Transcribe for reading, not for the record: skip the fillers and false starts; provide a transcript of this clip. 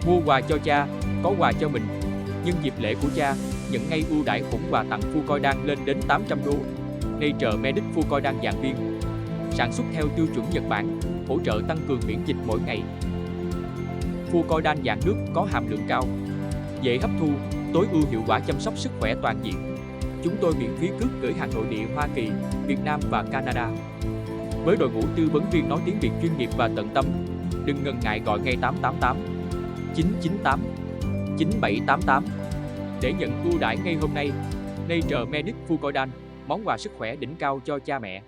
Mua quà cho cha, có quà cho mình. Nhân dịp lễ của cha, nhận ngay ưu đãi khủng quà tặng Fucoidan lên đến 800 đô. Nature Medic Fucoidan dạng viên. Sản xuất theo tiêu chuẩn Nhật Bản, hỗ trợ tăng cường miễn dịch mỗi ngày. Fucoidan dạng nước có hàm lượng cao, dễ hấp thu, tối ưu hiệu quả chăm sóc sức khỏe toàn diện. Chúng tôi miễn phí cước gửi hàng nội địa Hoa Kỳ, Việt Nam và Canada. Với đội ngũ tư vấn viên nói tiếng Việt chuyên nghiệp và tận tâm, đừng ngần ngại gọi ngay 888 998 9788 để nhận ưu đãi ngay hôm nay. Nature Medic Fucoidan, món quà sức khỏe đỉnh cao cho cha mẹ.